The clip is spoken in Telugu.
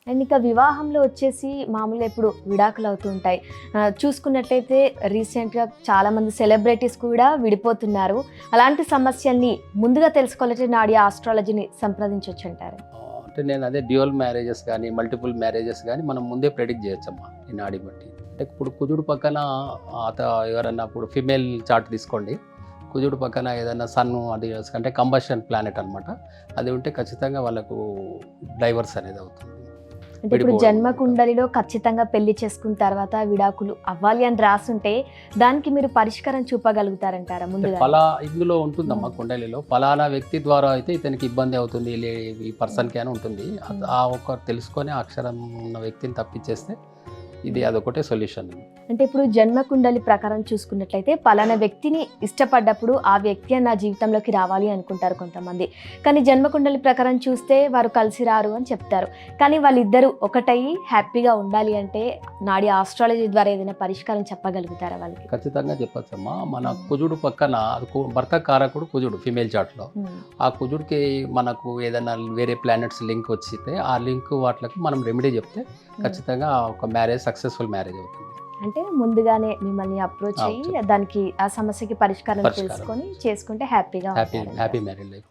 అండ్ ఇక వివాహంలో వచ్చేసి మామూలుగా ఇప్పుడు విడాకులు అవుతూ ఉంటాయి. చూసుకున్నట్లయితే రీసెంట్‌గా చాలామంది సెలబ్రిటీస్ కూడా విడిపోతున్నారు. అలాంటి సమస్యల్ని ముందుగా తెలుసుకోవాలంటే నాడి ఆస్ట్రాలజీని సంప్రదించొచ్చంటారు. అంటే నేను అదే డ్యూయల్ మ్యారేజెస్ గానీ, మల్టిపుల్ మ్యారేజెస్ గానీ మనం ముందే ప్రెడిక్ట్ చేయొచ్చమ్మా ఈ నాడి బట్టి. అంటే ఇప్పుడు కుజుడు పక్కన అత ఎవరన్నా ఇప్పుడు ఫీమేల్ చార్ట్ తీసుకోండి. కుజుడు పక్కన ఏదైనా సన్ను అది అంటే కంబషన్ ప్లానెట్ అనమాట. అది ఉంటే ఖచ్చితంగా వాళ్ళకు డైవర్స్ అనేది అవుతుంది. అంటే ఇప్పుడు విడిపోవడం జన్మ అనమాట. కుండలిలో ఖచ్చితంగా పెళ్లి చేసుకున్న తర్వాత విడాకులు అవ్వాలి అని రాసుంటే దానికి మీరు పరిష్కారం చూపగలుగుతారంటారా అంటే ముందుగా? ఇందులో ఉంటుందమ్మా కుండలిలో ఫలానా వ్యక్తి ద్వారా అయితే ఇతనికి ఇబ్బంది అవుతుంది ఈ పర్సన్‌కి అని ఉంటుంది. ఆ ఒక్క తెలుసుకొని ఆ అక్షరం ఉన్న వ్యక్తిని తప్పించేస్తే అదొకటే సొల్యూషన్. అంటే ఇప్పుడు జన్మ కుండలి ప్రకారం చూసుకున్నట్లయితే పలానా వ్యక్తిని ఇష్టపడ్డప్పుడు ఆ వ్యక్తి నా జీవితంలోకి రావాలి అనుకుంటారు కొంతమంది. కానీ జన్మ కుండలి ప్రకారం చూస్తే వారు కలిసి రారు అని చెప్తారు. కానీ వాళ్ళిద్దరూ ఒకటయ్యి హ్యాపీగా ఉండాలి అంటే నాడి ఆస్ట్రాలజీ ద్వారా ఏదైనా పరిష్కారం చెప్పగలుగుతారా వాళ్ళకి? ఖచ్చితంగా చెప్పొచ్చమ్మా. మన కుజుడు పక్కన అది భర్త కారకుడు కుజుడు ఫీమేల్ చార్ట్‌లో. ఆ కుజుడికి మనకు ఏదైనా వేరే ప్లానెట్స్ లింక్ వచ్చితే ఆ లింక్ వాటికి మనం రెమెడీ చెప్తే ఖచ్చితంగా ఒక మ్యారేజ్ సక్సెస్‌ఫుల్ మ్యారేజ్ అవుతుంది. అంటే ముందుగానే మిమ్మల్ని అప్రోచ్ అయ్యి దానికి ఆ సమస్యకి పరిష్కారం తెలుసుకొని చేసుకుంటే హ్యాపీగా ఉంటారు. Happy married life.